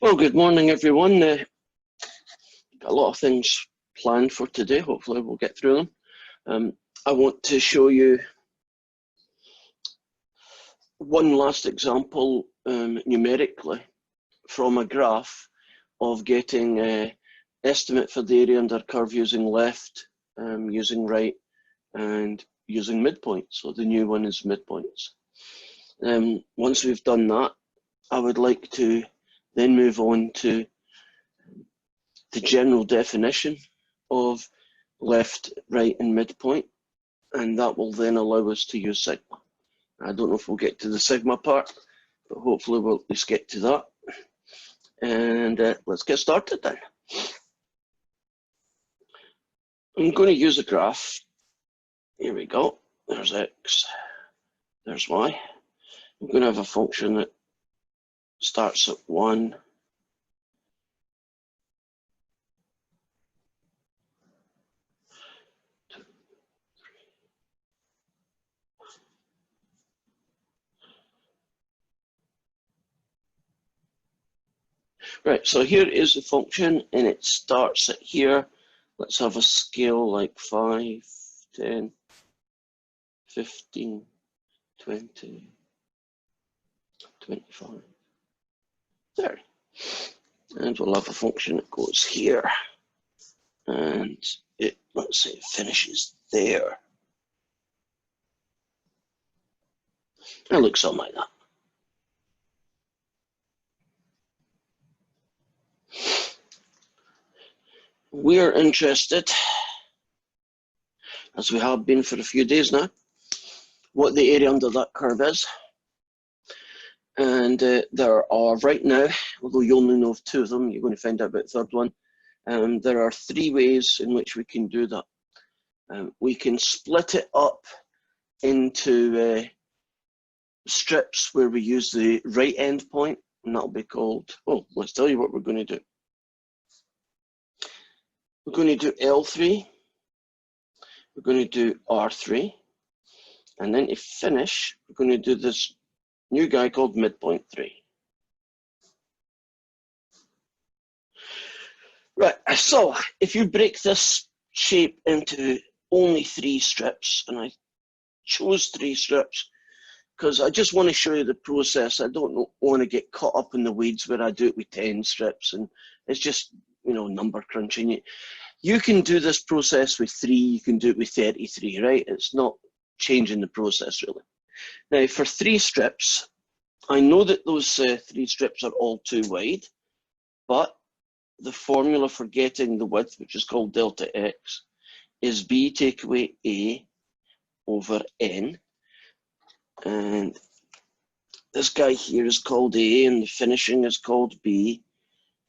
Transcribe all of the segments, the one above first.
Well, good morning, everyone. Got a lot of things planned for today. Hopefully, we'll get through them. I want to show you one last example numerically from a graph of getting an estimate for the area under a curve using left, using right, and using midpoints. So the new one is midpoints. Once we've done that, I would like to then move on to the general definition of left, right, and midpoint, and that will then allow us to use sigma. I don't know if we'll get to the sigma part, but hopefully we'll at least get to that. And let's get started then. I'm going to use a graph. Here we go. There's x, there's y. I'm going to have a function that starts at 1, right, so here is the function and it starts at here. Let's have a scale like 5, 10, 15, 20, 25, 30. And we'll have a function that goes here. And it, let's say, it finishes there. It looks something like that. We're interested, as we have been for a few days now, what the area under that curve is. And there are, right now, although you only know of 2 of them, you're going to find out about the third one. There are 3 ways in which we can do that. We can split it up into strips where we use the right end point, and that'll be called, oh, let's tell you what we're going to do. We're going to do L3, we're going to do R3, and then to finish, we're going to do this new guy called midpoint 3. Right, so if you break this shape into only 3 strips, and I chose 3 strips because I just want to show you the process. I don't want to get caught up in the weeds where I do it with 10 strips, and it's just, you know, number crunching. You can do this process with 3, you can do it with 33, right? It's not changing the process really. Now for 3 strips, I know that those 3 strips are all too wide, but the formula for getting the width, which is called delta x, is b take away a over n. And this guy here is called a, and the finishing is called b.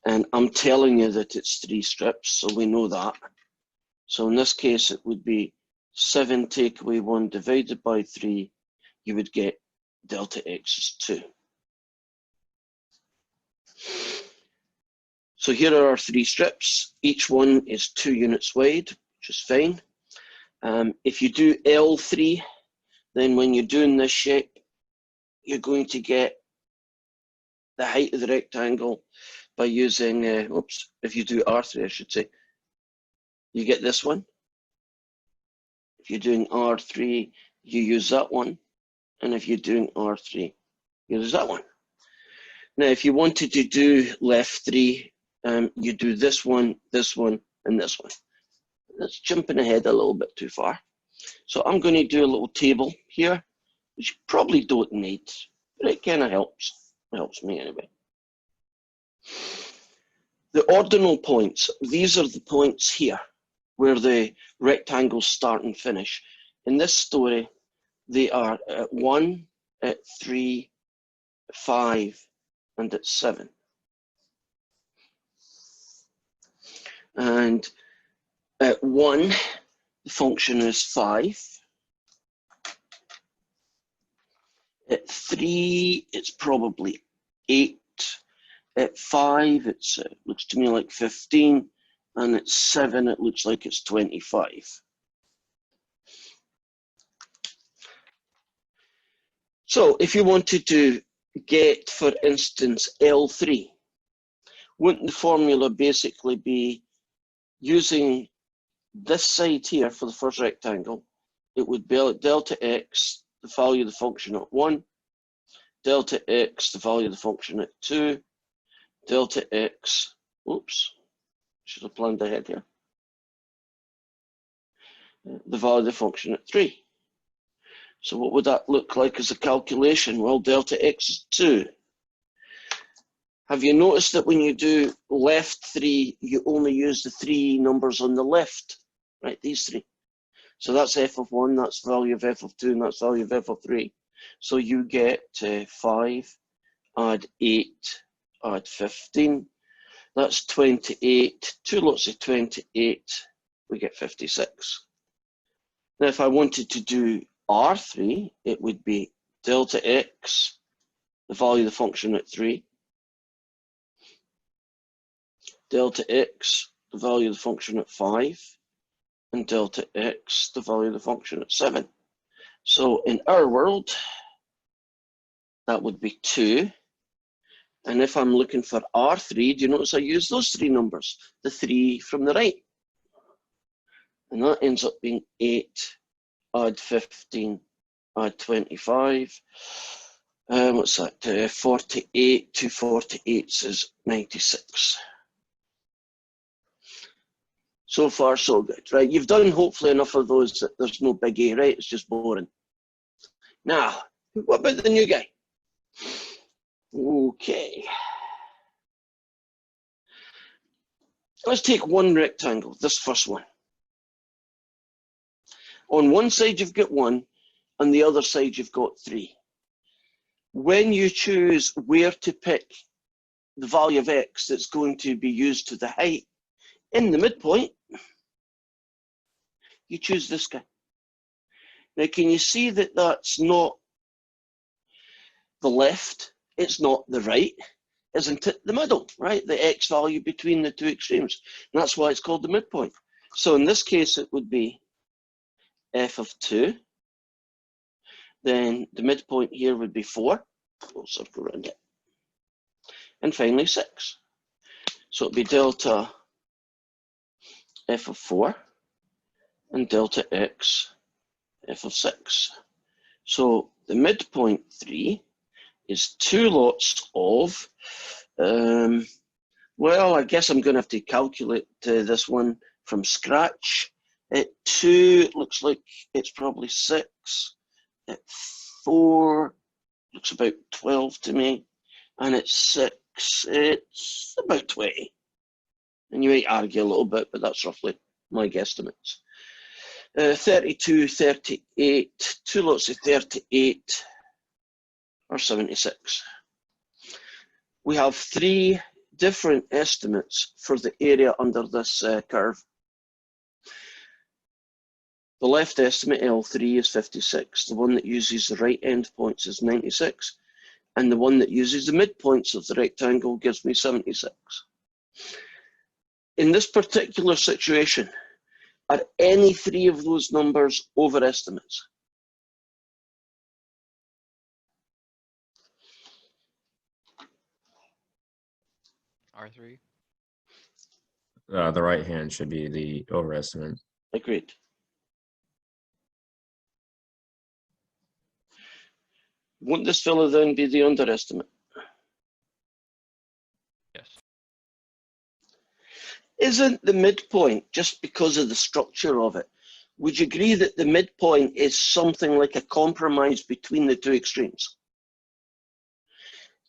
And I'm telling you that it's 3 strips, so we know that. So in this case, it would be 7 take away 1 divided by 3. You would get delta x is 2. So here are our 3 strips. Each one is 2 units wide, which is fine. If you do L3, then when you're doing this shape, you're going to get the height of the rectangle by using, if you do R3, I should say, you get this one. If you're doing R3, you use that one. And if you're doing R3, you use that one. Now, if you wanted to do left 3, you do this one, and this one. That's jumping ahead a little bit too far. So I'm going to do a little table here, which you probably don't need, but it kind of helps. It helps me anyway. The ordinal points, these are the points here where the rectangles start and finish. In this story, they are at 1, at 3, 5, and at 7. And at 1, the function is 5. At 3, it's probably 8. At 5, it looks to me like 15. And at 7, it looks like it's 25. So if you wanted to get, for instance, L3, wouldn't the formula basically be using this side here for the first rectangle? It would be delta x, the value of the function at 1, delta x, the value of the function at 2, delta x, oops, should have planned ahead here, the value of the function at 3. So what would that look like as a calculation? Well, delta x is 2. Have you noticed that when you do left 3, you only use the 3 numbers on the left, right? These 3. So that's f of 1, that's the value of f of 2, and that's the value of f of 3. So you get 5, add 8, add 15. That's 28. 2 lots of 28, we get 56. Now, if I wanted to do R3, it would be delta x, the value of the function at 3, delta x, the value of the function at 5, and delta x, the value of the function at 7. So in our world, that would be 2. And if I'm looking for R3, do you notice I use those 3 numbers? The 3 from the right. And that ends up being 8, add 15, add 25. What's that? 48, 2 48s is 96. So far, so good, right? You've done hopefully enough of those that there's no biggie, right? It's just boring. Now, what about the new guy? Okay. Let's take one rectangle, this first one. On one side, you've got 1, on the other side, you've got 3. When you choose where to pick the value of x that's going to be used to the height in the midpoint, you choose this guy. Now, can you see that that's not the left, it's not the right, isn't it the middle, right? The x value between the two extremes. And that's why it's called the midpoint. So in this case, it would be f of 2. Then the midpoint here would be 4. We'll circle around it. And finally 6. So it'd be delta f of 4 and delta x f of 6. So the midpoint 3 is 2 lots of, well, I guess I'm going to have to calculate this one from scratch. At 2, looks like it's probably 6. At 4, looks about 12 to me. And at 6, it's about 20. And you might argue a little bit, but that's roughly my guesstimates. 32, 38, 2 lots of 38 are 76. We have 3 different estimates for the area under this curve. The left estimate, L3, is 56. The one that uses the right endpoints is 96. And the one that uses the midpoints of the rectangle gives me 76. In this particular situation, are any 3 of those numbers overestimates? R3. The right hand should be the overestimate. Agreed. Won't this fellow then be the underestimate? Yes. Isn't the midpoint, just because of the structure of it, would you agree that the midpoint is something like a compromise between the two extremes?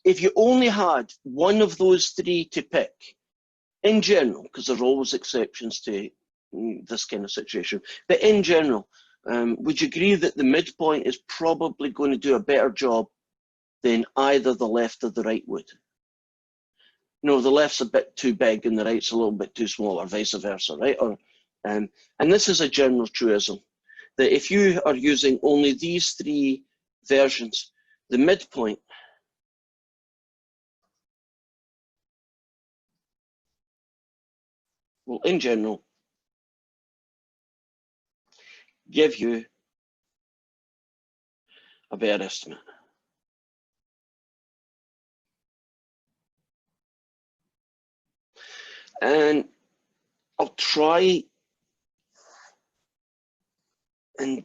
If you only had one of those 3 to pick, in general, because there are always exceptions to this kind of situation, but in general, would you agree that the midpoint is probably going to do a better job than either the left or the right would? No, the left's a bit too big and the right's a little bit too small, or vice versa, right? Or, and this is a general truism, that if you are using only these 3 versions, the midpoint will, in general, give you a better estimate. And I'll try and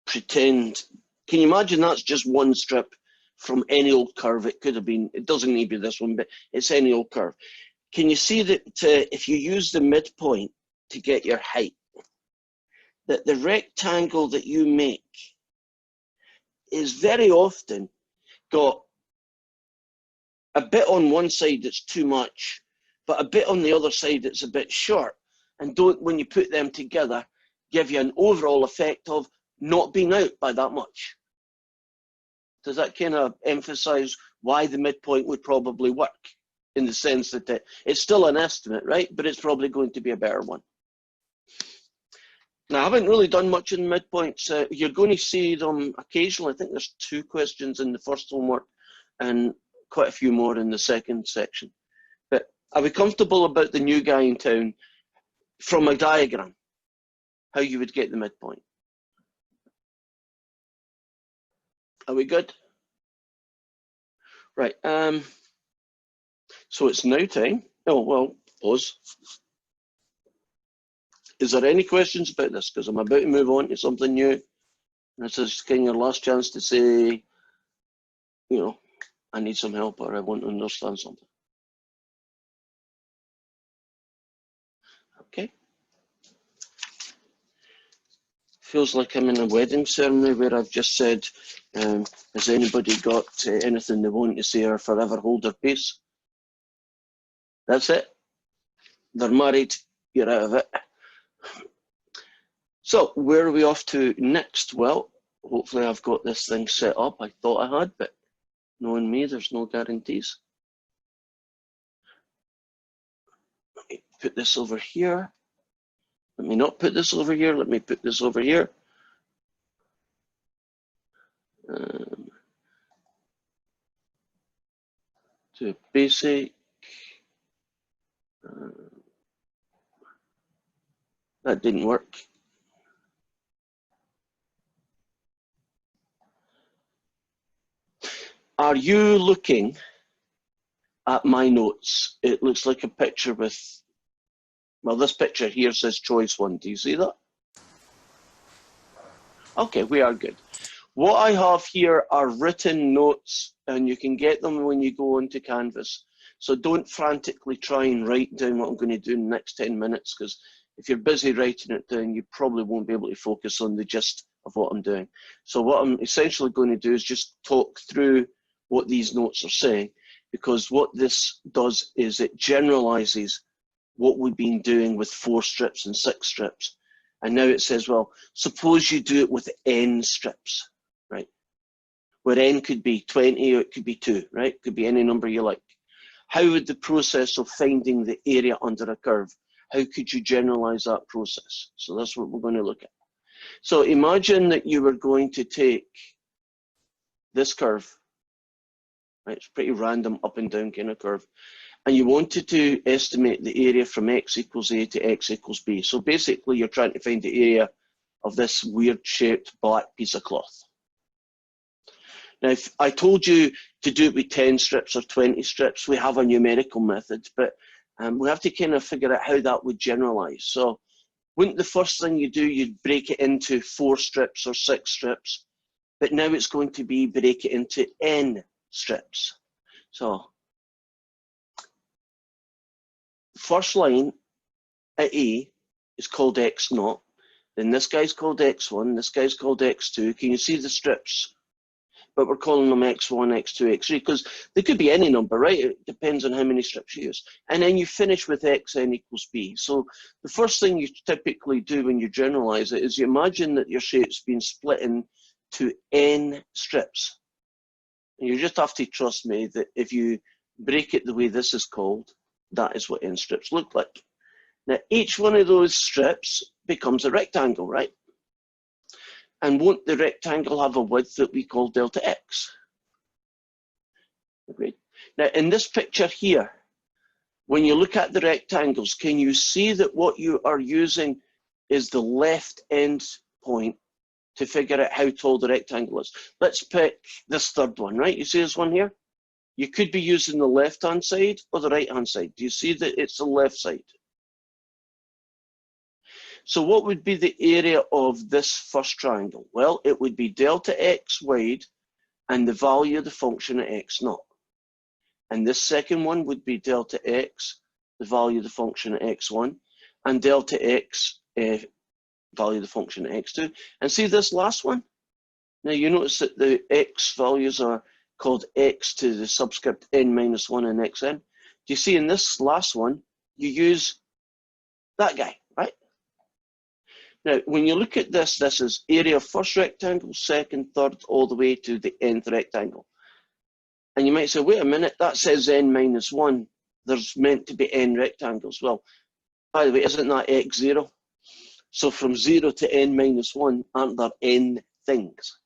pretend. Can you imagine that's just one strip from any old curve? It could have been, it doesn't need to be this one, but it's any old curve. Can you see that if you use the midpoint to get your height, that the rectangle that you make is very often got a bit on one side that's too much, but a bit on the other side that's a bit short. And don't, when you put them together, give you an overall effect of not being out by that much. Does that kind of emphasize why the midpoint would probably work, in the sense that it's still an estimate, right? But it's probably going to be a better one. Now, I haven't really done much in midpoints. You're going to see them occasionally. I think there's 2 questions in the first homework and quite a few more in the second section. But are we comfortable about the new guy in town from a diagram, how you would get the midpoint? Are we good? Right. So it's now time. Oh, well, pause. Is there any questions about this? Because I'm about to move on to something new. This is kind of your last chance to say, you know, I need some help or I want to understand something. Okay. Feels like I'm in a wedding ceremony where I've just said, has anybody got anything they want to say or forever hold their peace? That's it. They're married, you're out of it. So where are we off to next? Well, hopefully I've got this thing set up. I thought I had, but knowing me, there's no guarantees. Let me put this over here. Let me not put this over here. Let me put this over here. To basic. That didn't work. Are you looking at my notes? It looks like a picture with, well, this picture here says choice 1. Do you see that? Okay, we are good. What I have here are written notes, and you can get them when you go onto Canvas. So don't frantically try and write down what I'm going to do in the next 10 minutes, because if you're busy writing it down, you probably won't be able to focus on the gist of what I'm doing. So what I'm essentially going to do is just talk through what these notes are saying, because what this does is it generalizes what we've been doing with 4 strips and 6 strips. And now it says, well, suppose you do it with n strips, right? Where n could be 20 or it could be 2, right? It could be any number you like. How would the process of finding the area under a curve, how could you generalize that process? So that's what we're going to look at. So imagine that you were going to take this curve, right? It's pretty random up and down kind of curve. And you wanted to estimate the area from x equals a to x equals b. So basically you're trying to find the area of this weird shaped black piece of cloth. Now, if I told you to do it with 10 strips or 20 strips, we have a numerical method, but we have to kind of figure out how that would generalize. So wouldn't the first thing you do, you'd break it into 4 strips or 6 strips, but now it's going to be break it into n strips. So first line at A is called x0, then this guy's called x1, this guy's called x2. Can you see the strips? But we're calling them x1, x2, x3, because they could be any number, right? It depends on how many strips you use. And then you finish with xn equals b. So the first thing you typically do when you generalize it is you imagine that your shape's been split into n strips. And you just have to trust me that if you break it the way this is called, that is what n strips look like. Now, each one of those strips becomes a rectangle, right? And won't the rectangle have a width that we call delta x? Agreed. Now, in this picture here, when you look at the rectangles, can you see that what you are using is the left end point to figure out how tall the rectangle is? Let's pick this third one, right? You see this one here? You could be using the left-hand side or the right-hand side. Do you see that it's the left side? So what would be the area of this first triangle? Well, it would be delta x wide and the value of the function at x naught. And this second one would be delta x, the value of the function at x1, and delta x, value of the function at x2. And see this last one? Now you notice that the x values are called x to the subscript n minus 1 and xn. Do you see in this last one, you use that guy, right? Now, when you look at this, this is area of first rectangle, second, third, all the way to the nth rectangle. And you might say, wait a minute, that says n minus 1. There's meant to be n rectangles. Well, by the way, isn't that x0? So from 0 to n minus 1, aren't there n things?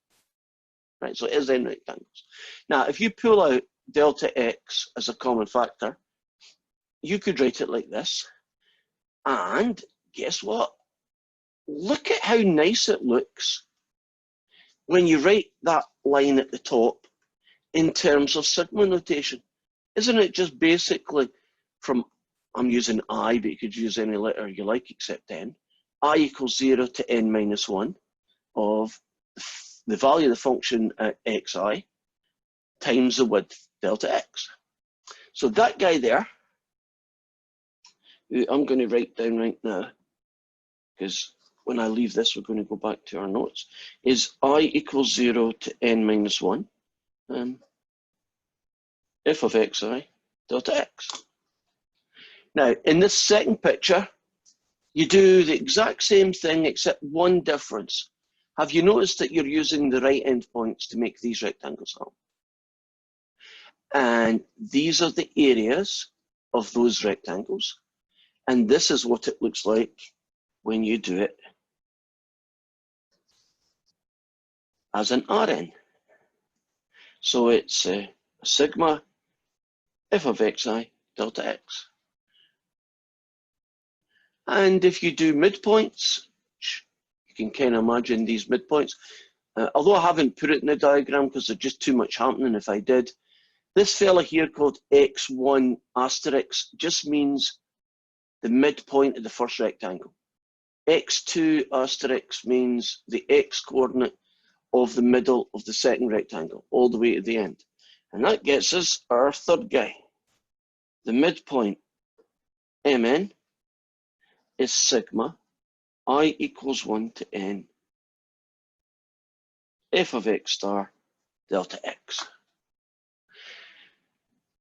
Right, so it is n rectangles. Now, if you pull out delta x as a common factor, you could write it like this. And guess what? Look at how nice it looks when you write that line at the top in terms of sigma notation. Isn't it just basically from, I'm using I, but you could use any letter you like except n, I equals 0 to n minus 1 of the value of the function at xi times the width delta x. So that guy there, who I'm going to write down right now, because when I leave this, we're going to go back to our notes, is I equals 0 to n minus 1, f of xi delta x. Now, in this second picture, you do the exact same thing except one difference. Have you noticed that you're using the right endpoints to make these rectangles up? And these are the areas of those rectangles. And this is what it looks like when you do it as an Rn. So it's sigma f of xi delta x. And if you do midpoints, you can kind of imagine these midpoints. Although I haven't put it in the diagram because there's just too much happening if I did. This fella here called x1 asterisk just means the midpoint of the first rectangle. x2 asterisk means the x coordinate of the middle of the second rectangle, all the way to the end. And that gets us our third guy. The midpoint, mn, is sigma I equals 1 to n f of x star delta x.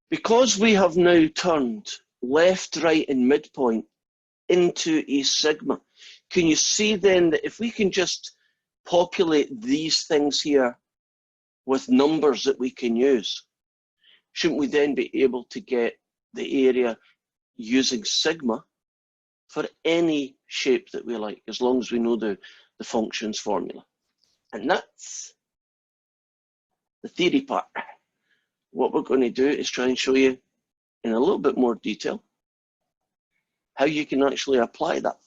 Because we have now turned left, right, and midpoint into a sigma, can you see then that if we can just populate these things here with numbers that we can use, shouldn't we then be able to get the area using sigma for any shape that we like, as long as we know the functions formula? And that's the theory part. What we're going to do is try and show you in a little bit more detail how you can actually apply that.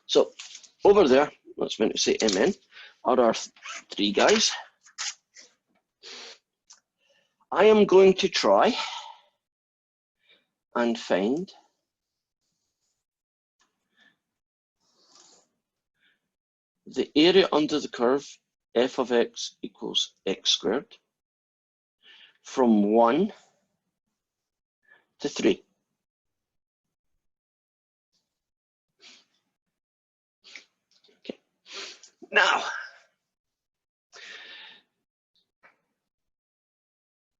So over there, that's meant to say MN, are our three guys. I am going to try and find the area under the curve f of x equals x squared from 1 to 3. Okay. Now,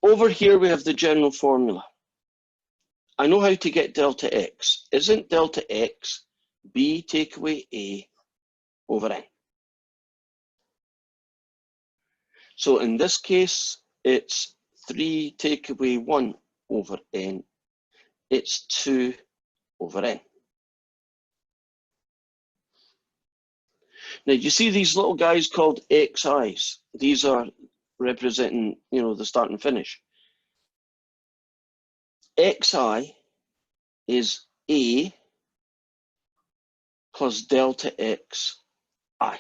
over here we have the general formula. I know how to get delta x. Isn't delta x b take away a over n? So in this case, it's 3 take away 1 over n. It's 2 over n. Now you see these little guys called xi's. These are representing, you know, the start and finish. Xi is a plus delta xi.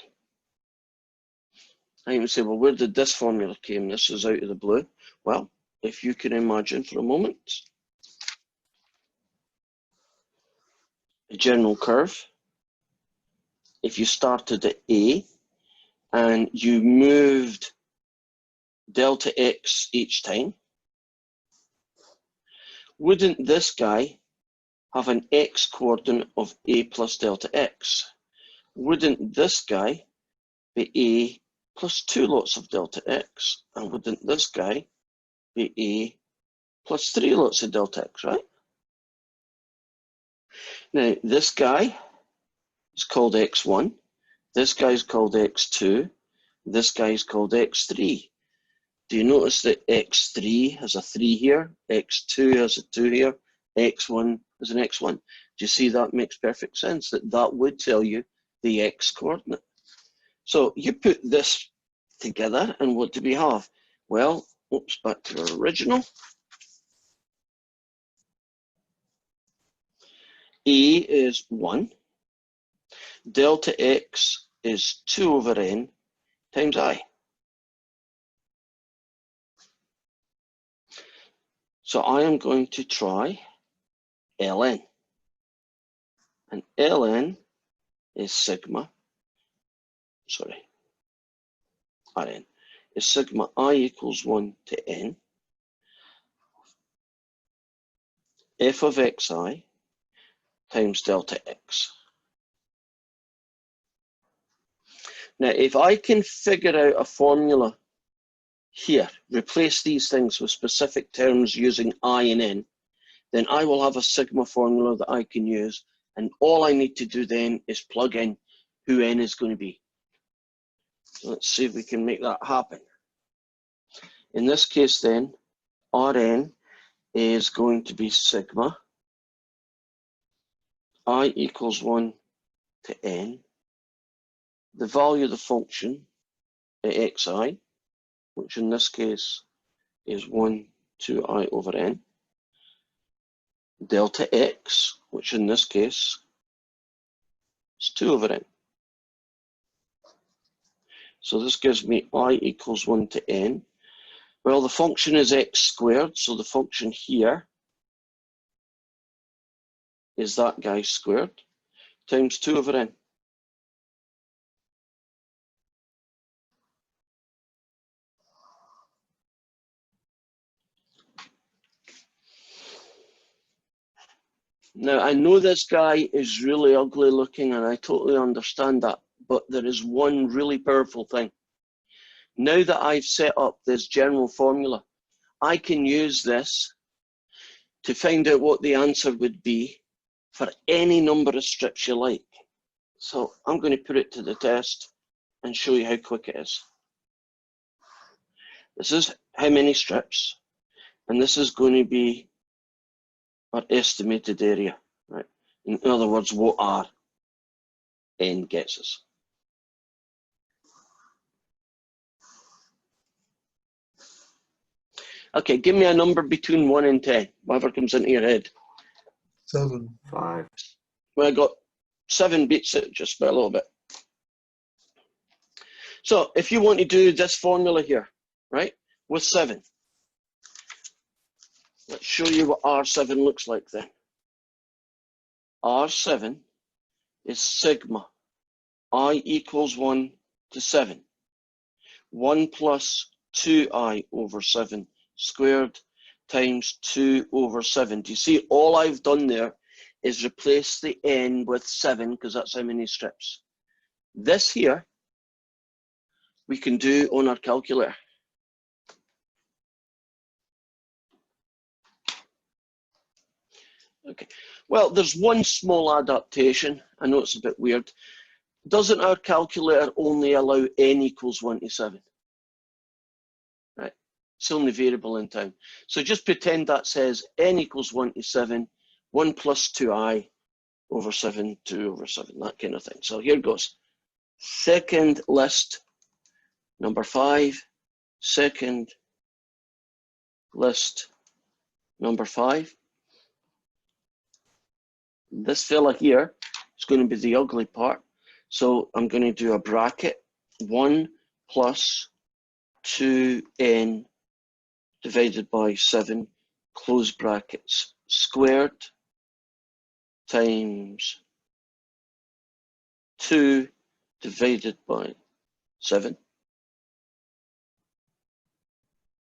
And you can say, well, where did this formula came? This is out of the blue. Well, if you can imagine for a moment a general curve, if you started at A and you moved delta x each time, wouldn't this guy have an x coordinate of A plus delta x? Wouldn't this guy be A plus 2 lots of delta x? And wouldn't this guy be A plus 3 lots of delta x, right? Now, this guy is called x1, this guy is called x2, this guy is called x3. Do you notice that x3 has a 3 here, x2 has a 2 here, x1 is an x1? Do you see that makes perfect sense, that that would tell you the x coordinate? So you put this together and what do we have? Well, oops, back to our original. A is 1. Delta x is 2 over n times I. So I am going to try ln. And ln is sigma, Rn, is sigma I equals 1 to n f of xi times delta x. Now, if I can figure out a formula here, replace these things with specific terms using I and n, then I will have a sigma formula that I can use, and all I need to do then is plug in who n is going to be. So let's see if we can make that happen. In this case then, Rn is going to be sigma I equals 1 to n, the value of the function at xi, which in this case is 1 to I over n, delta x, which in this case is 2 over n. So this gives me I equals 1 to n. Well, the function is x squared, so the function here is that guy squared times 2 over n. Now, I know this guy is really ugly looking, and I totally understand that, but there is one really powerful thing. Now that I've set up this general formula, I can use this to find out what the answer would be for any number of strips you like. So I'm going to put it to the test and show you how quick it is. This is how many strips, and this is going to be our estimated area, right? In other words, what our n gets us. Okay, give me a number between 1 and 10, whatever comes into your head. 7. 5. Well, I got 7 beats it just by a little bit. So if you want to do this formula here, right, with 7, let's show you what R7 looks like then. R7 is sigma I equals 1 to 7. 1 plus 2i over 7 squared times 2 over 7. Do you see all I've done there is replace the n with 7 because that's how many strips. This here we can do on our calculator. Okay, well, there's one small adaptation. I know it's a bit weird. Doesn't our calculator only allow n equals 1 to 7? Right, it's the only variable in time. So just pretend that says n equals 1 to 7, 1 plus 2i over 7, 2 over 7, that kind of thing. So here goes. Second list, number 5. Second list, number 5. This fella here is going to be the ugly part. So I'm going to do a bracket, 1 plus 2n divided by 7, close brackets, squared, times 2 divided by 7,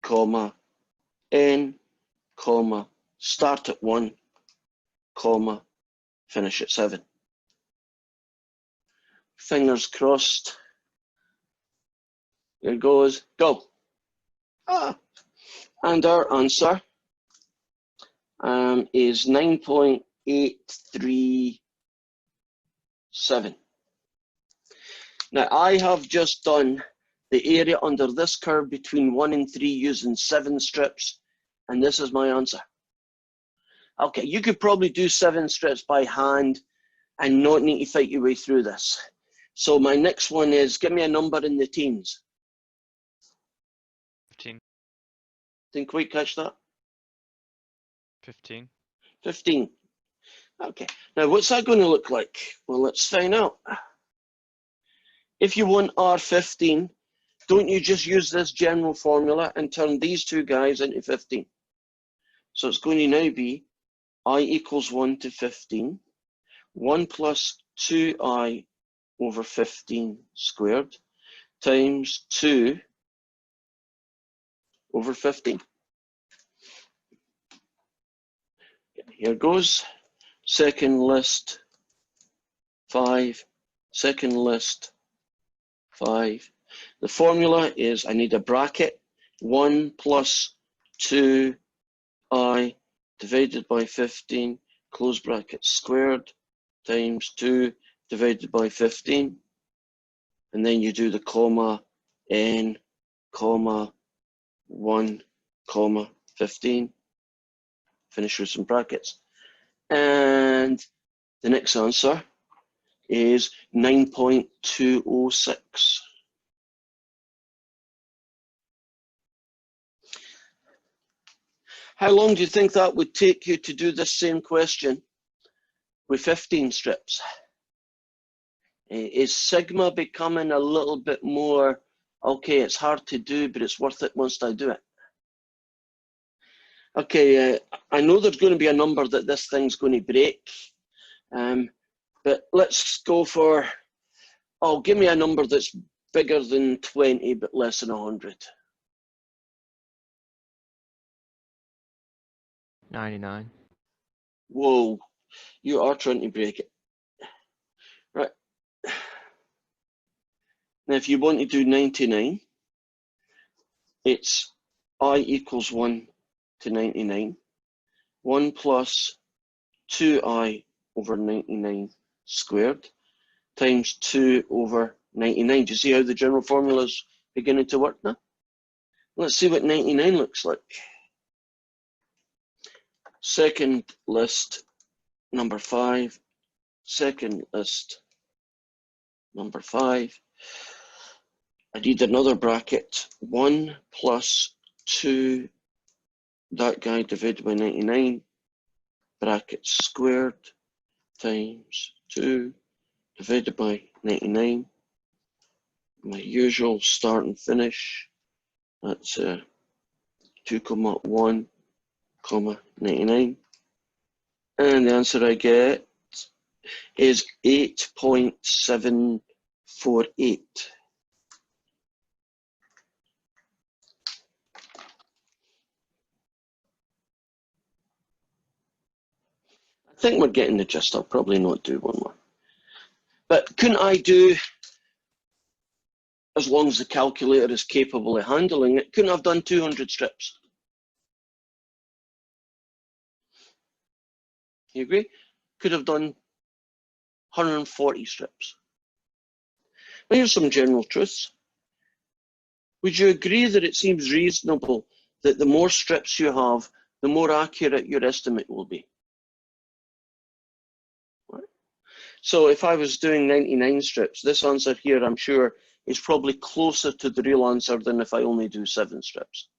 comma, n, comma, start at 1, comma, finish at 7. Fingers crossed. Here goes, go. And our answer is 9.837. Now, I have just done the area under this curve between 1 and 3 using 7 strips, and this is my answer. Okay, you could probably do 7 strips by hand and not need to fight your way through this. So my next one is, give me a number in the teens. 15. Didn't quite catch that. 15. 15. Okay, now what's that going to look like? Well, let's find out. If you want R15, don't you just use this general formula and turn these two guys into 15? So it's going to now be I equals 1 to 15, 1 plus 2i over 15 squared times 2 over 15. Here goes. Second list, 5. Second list, 5. The formula is I need a bracket, 1 plus 2i divided by 15, close bracket, squared, times 2 divided by 15. And then you do the comma, n, comma, 1, comma, 15. Finish with some brackets. And the next answer is 9.206. How long do you think that would take you to do this same question with 15 strips? Is sigma becoming a little bit more, okay, it's hard to do, but it's worth it once I do it? Okay, I know there's going to be a number that this thing's going to break, but let's go for, oh, give me a number that's bigger than 20 but less than 100. 99. Whoa, you are trying to break it. Right. Now, if you want to do 99, it's I equals 1 to 99. 1 plus 2i over 99 squared times 2 over 99. Do you see how the general formula is beginning to work now? Let's see what 99 looks like. Second list, number 5. Second list, number 5. I need another bracket. 1 plus 2, that guy divided by 99, bracket squared, times 2 divided by 99. My usual start and finish. That's 2,1, 99. And the answer I get is 8.748. I think we're getting the gist. I'll probably not do one more. But couldn't I do, as long as the calculator is capable of handling it, couldn't I have done 200 strips? You agree? Could have done 140 strips. Now here's some general truths. Would you agree that it seems reasonable that the more strips you have, the more accurate your estimate will be? Right. So if I was doing 99 strips, this answer here, I'm sure, is probably closer to the real answer than if I only do 7 strips.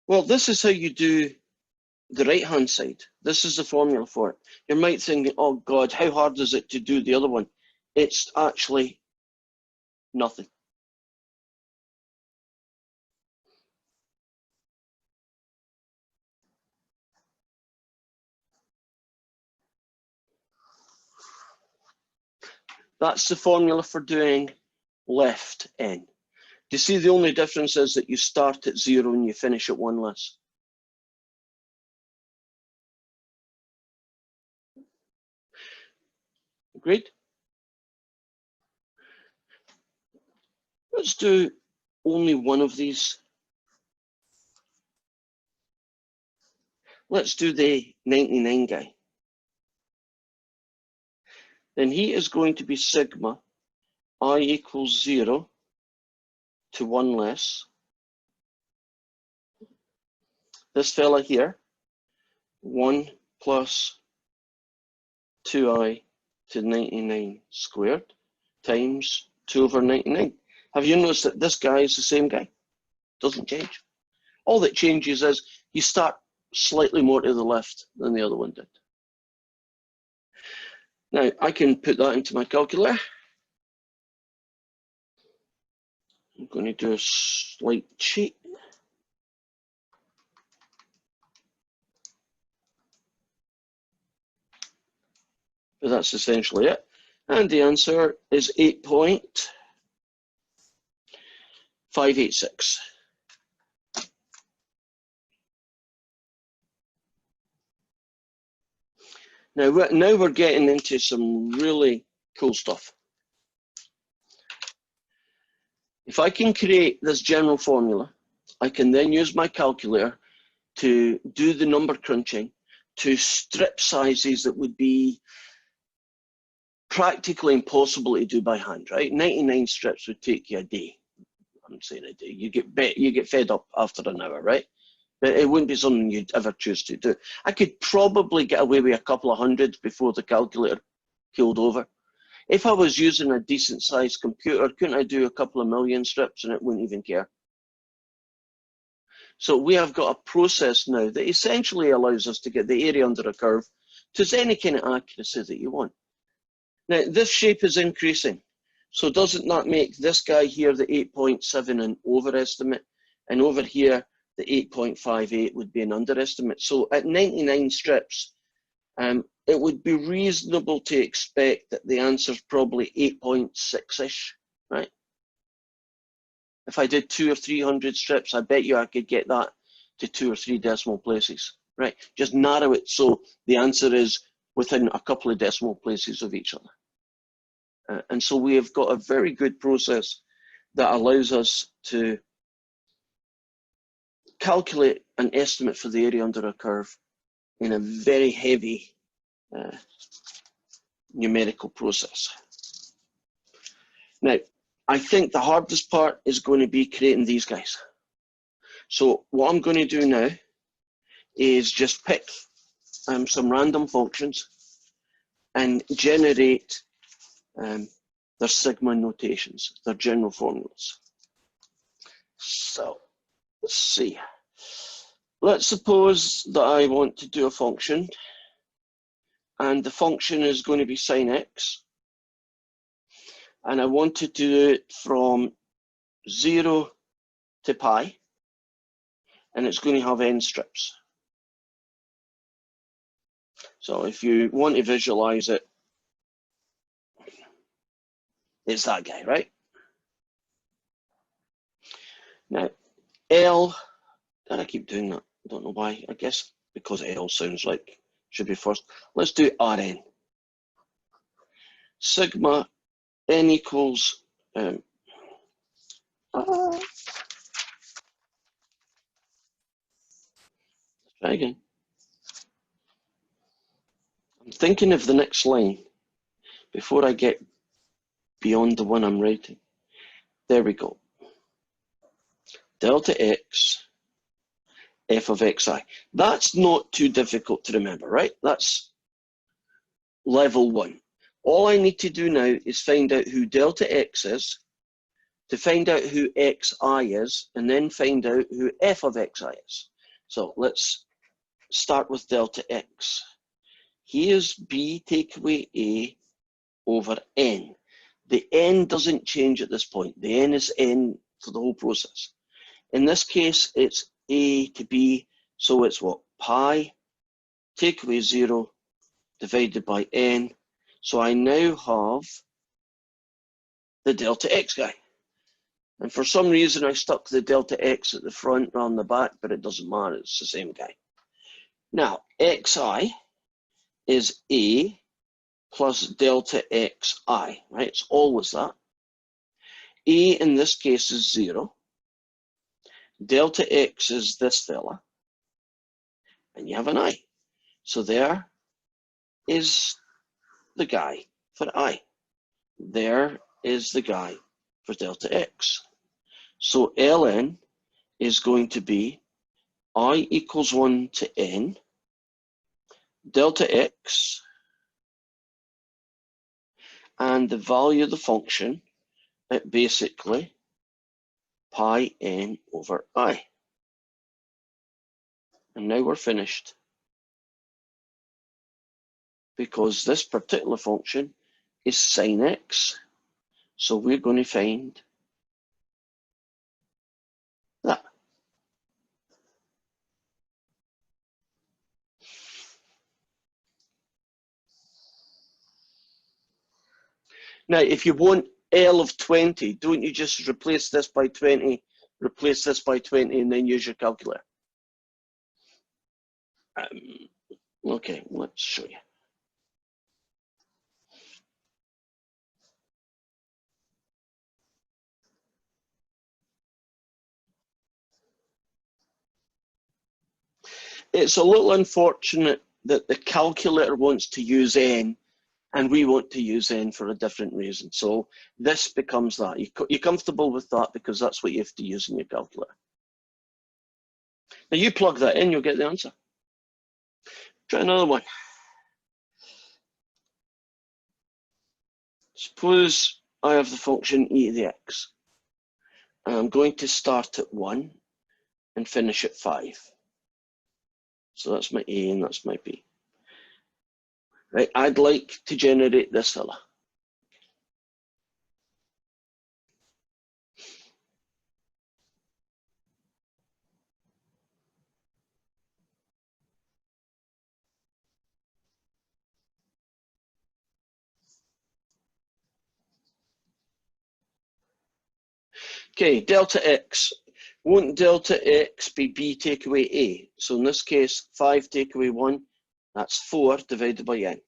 Well, this is how you do the right-hand side, this is the formula for it. You might think, oh God, how hard is it to do the other one? It's actually nothing. That's the formula for doing left n. Do you see the only difference is that you start at 0 and you finish at 1 less? Agreed? Let's do only one of these. Let's do the 99 guy. Then he is going to be sigma I equals 0 to 1 less. This fella here, 1 plus 2i to 99 squared times 2 over 99. Have you noticed that this guy is the same guy? Doesn't change. All that changes is you start slightly more to the left than the other one did. Now, I can put that into my calculator. I'm going to do a slight cheat. But that's essentially it. And the answer is 8.586. Now we're getting into some really cool stuff. If I can create this general formula, I can then use my calculator to do the number crunching to strip sizes that would be practically impossible to do by hand, right? 99 strips would take you a day. I'm saying a day. You get fed up after an hour, right? But it wouldn't be something you'd ever choose to do. I could probably get away with a couple of hundred before the calculator killed over. If I was using a decent sized computer, couldn't I do a couple of million strips and it wouldn't even care? So we have got a process now that essentially allows us to get the area under a curve to any kind of accuracy that you want. Now, this shape is increasing. So doesn't that make this guy here, the 8.7, an overestimate? And over here, the 8.58 would be an underestimate. So at 99 strips, it would be reasonable to expect that the answer is probably 8.6-ish, right? If I did 200 or 300 strips, I bet you I could get that to 2 or 3 decimal places, right? Just narrow it so the answer is within a couple of decimal places of each other. And so we have got a very good process that allows us to calculate an estimate for the area under a curve in a very heavy numerical process. Now, I think the hardest part is going to be creating these guys. So what I'm going to do now is just pick some random functions and generate their sigma notations, their general formulas. So let's see. Let's suppose that I want to do a function, and the function is going to be sine x, and I want to do it from 0 to pi, and it's going to have n strips. So if you want to visualize it, it's that guy, right? Now, L, and I keep doing that, I don't know why, I guess because L sounds like should be first. Let's do Rn. Sigma n equals, try again. I'm thinking of the next line before I get beyond the one I'm writing. There we go. Delta x, f of xi. That's not too difficult to remember, right? That's level 1. All I need to do now is find out who delta x is, to find out who xi is, and then find out who f of xi is. So let's start with delta x. Here's b take away a over n. The n doesn't change at this point. The n is n for the whole process. In this case, it's a to b, so it's what? Pi take away 0 divided by n. So I now have the delta x guy. And for some reason, I stuck the delta x at the front rather than the back, but it doesn't matter. It's the same guy. Now, xi is a plus delta xi, right? It's always that. A in this case is 0. Delta x is this fella. And you have an I. So there is the guy for I. There is the guy for delta x. So ln is going to be I equals 1 to n, delta x, and the value of the function at basically pi n over I. And now we're finished, because this particular function is sine x. So we're going to find that. Now, if you want L of 20, don't you just replace this by 20, replace this by 20, and then use your calculator? Okay, let's show you. It's a little unfortunate that the calculator wants to use n and we want to use n for a different reason. So this becomes that. You're comfortable with that because that's what you have to use in your calculator. Now you plug that in, you'll get the answer. Try another one. Suppose I have the function e to the x. And I'm going to start at 1 and finish at 5. So that's my a and that's my b. Right, I'd like to generate this fella. Okay, delta x. Won't delta x be b take away a? So in this case, 5 take away 1, that's 4 divided by n.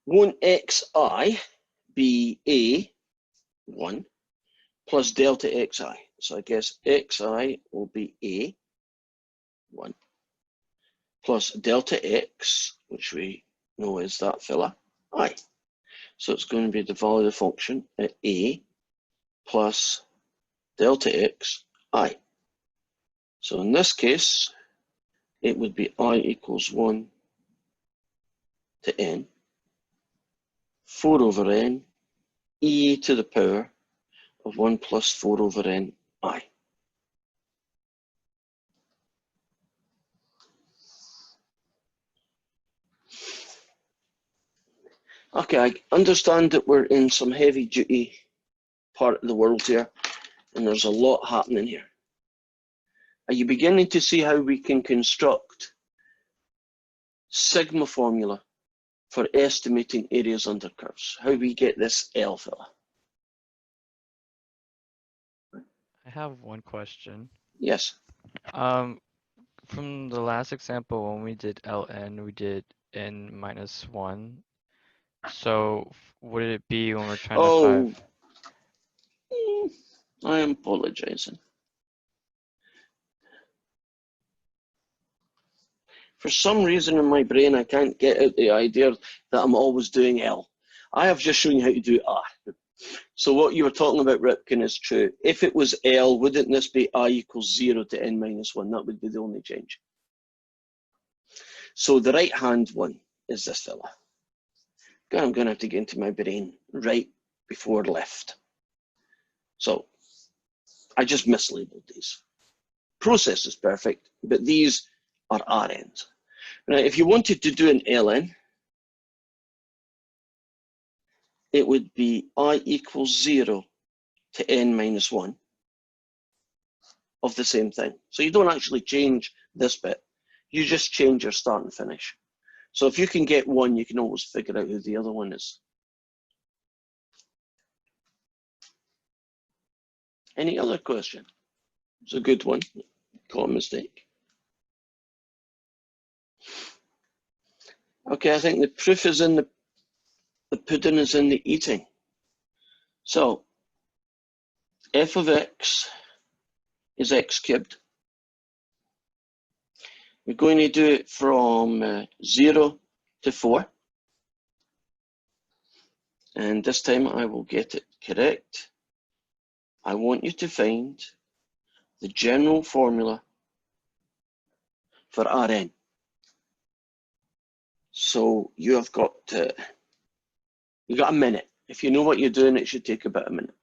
Won't xi be a, 1, plus delta xi? So I guess xi will be a, 1, plus delta x, which we know is that fella, I. So it's going to be the value of the function at a plus delta x, I. So in this case, it would be I equals 1 to n, 4 over n, e to the power of 1 plus 4 over n, I. Okay, I understand that we're in some heavy duty part of the world here, and there's a lot happening here. Are you beginning to see how we can construct sigma formula for estimating areas under curves? How we get this L fella? I have one question. Yes. From the last example, when we did ln, we did n minus 1. So would it be when we're trying to find? I am apologizing. For some reason in my brain, I can't get out the idea that I'm always doing L. I have just shown you how to do I. So what you were talking about, Ripken, is true. If it was L, wouldn't this be I equals 0 to n minus 1? That would be the only change. So the right-hand one is this fella. I'm going to have to get into my brain right before left. So I just mislabeled these. process is perfect, but these are RNs. Now, if you wanted to do an ln, it would be I equals 0 to n minus 1 of the same thing. So you don't actually change this bit. You just change your start and finish. So if you can get one, you can always figure out who the other one is. Any other question? It's a good one. Caught a mistake. Okay, I think the proof is in the pudding is in the eating. So f of x is x cubed. We're going to do it from 0 to 4. And this time I will get it correct. I want you to find the general formula for Rn. So you have got a minute. If you know what you're doing, it should take about a minute.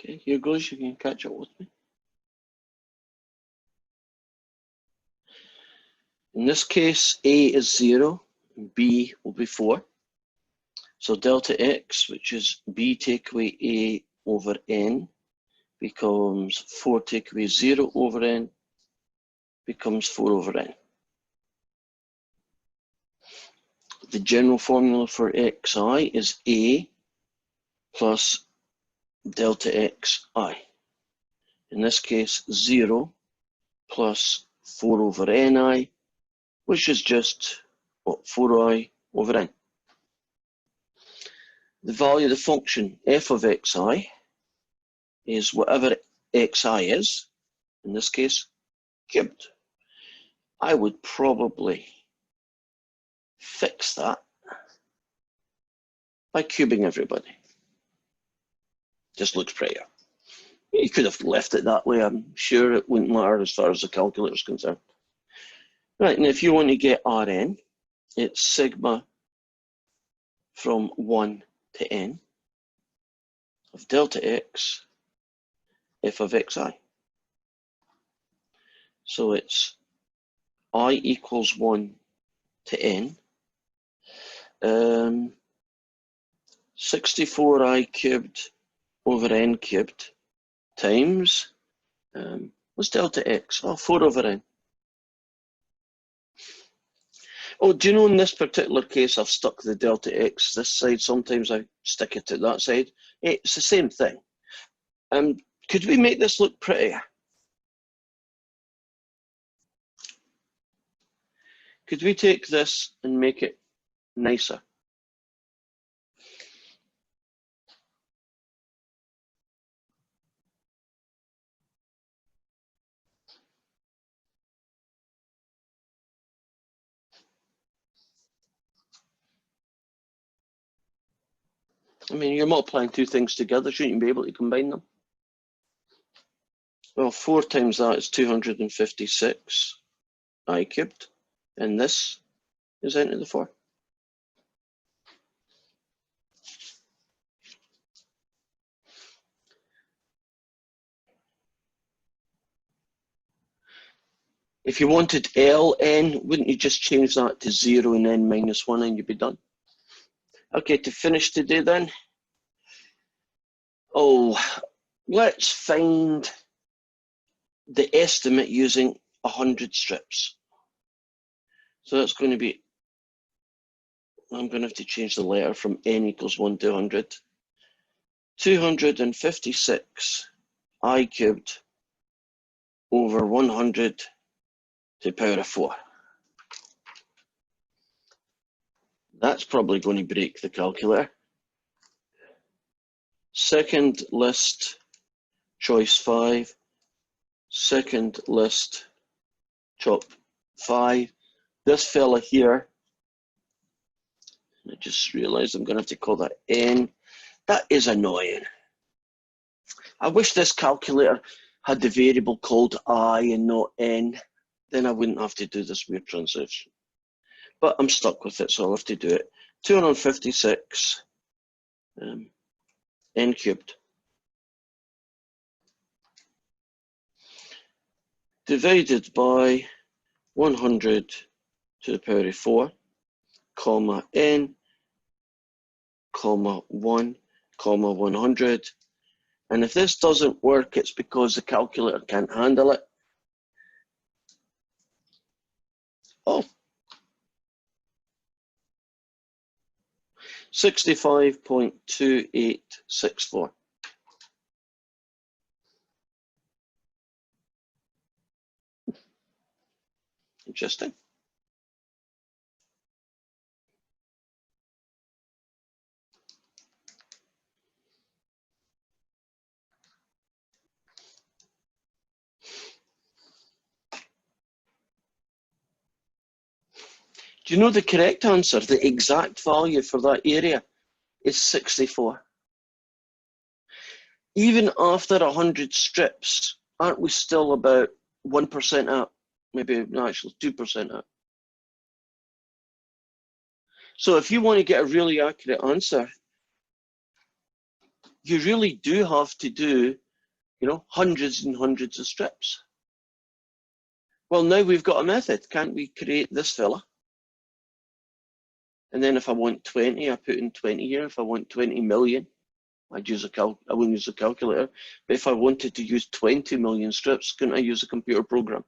Okay, here goes. You can catch up with me. In this case, A is 0, and B will be 4. So delta x, which is B take away A over n, becomes 4 take away 0 over n, becomes 4 over n. The general formula for xi is A plus delta xi. In this case, 0 plus 4 over ni, which is just 4i over n. The value of the function f of xi is whatever xi is, in this case, cubed. I would probably fix that by cubing everybody. Just looks prettier. You could have left it that way. I'm sure it wouldn't matter as far as the calculator is concerned. Right, and if you want to get Rn, it's sigma from 1 to n of delta x f of xi. So it's I equals 1 to n. 64i cubed over n cubed times, what's delta x? Oh, 4 over n. Oh, do you know in this particular case I've stuck the delta x this side, sometimes I stick it to that side. It's the same thing. Could we make this look prettier? Could we take this and make it nicer? I mean, you're multiplying two things together, shouldn't you be able to combine them? Well, 4 times that is 256 I cubed, and this is n to the 4. If you wanted ln, wouldn't you just change that to 0 and n minus 1 and you'd be done? Okay, to finish today then. Oh, let's find the estimate using 100 strips. So that's going to be, I'm going to have to change the letter from n equals 1 to 100. 256 I cubed over 100 to the power of 4. That's probably going to break the calculator. Second list, choice 5. Second list, chop 5. This fella here, I just realized I'm going to have to call that n. That is annoying. I wish this calculator had the variable called I and not n. Then I wouldn't have to do this weird transition. But I'm stuck with it, so I'll have to do it. 256 n cubed divided by 100 to the power of 4, comma n, comma 1, comma 100. And if this doesn't work, it's because the calculator can't handle it. Oh, 65.2864. Interesting. Do you know the correct answer? The exact value for that area is 64. Even after 100 strips, aren't we still about 1% up? Maybe, no, actually 2% up. So if you want to get a really accurate answer, you really do have to do, you know, hundreds and hundreds of strips. Well, now we've got a method. Can't we create this fella? And then if I want 20, I put in 20 here. If I want 20 million, I wouldn't use a calculator. But if I wanted to use 20 million strips, couldn't I use a computer program?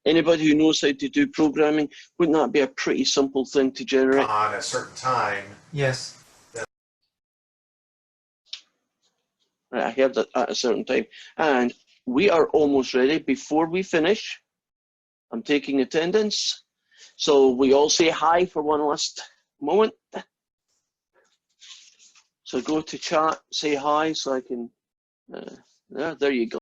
Anybody who knows how to do programming, wouldn't that be a pretty simple thing to generate? On a certain time. Yes. Right, I heard that at a certain time. And we are almost ready. Before we finish, I'm taking attendance. So we all say hi for one last moment. So go to chat, say hi so I can, there you go.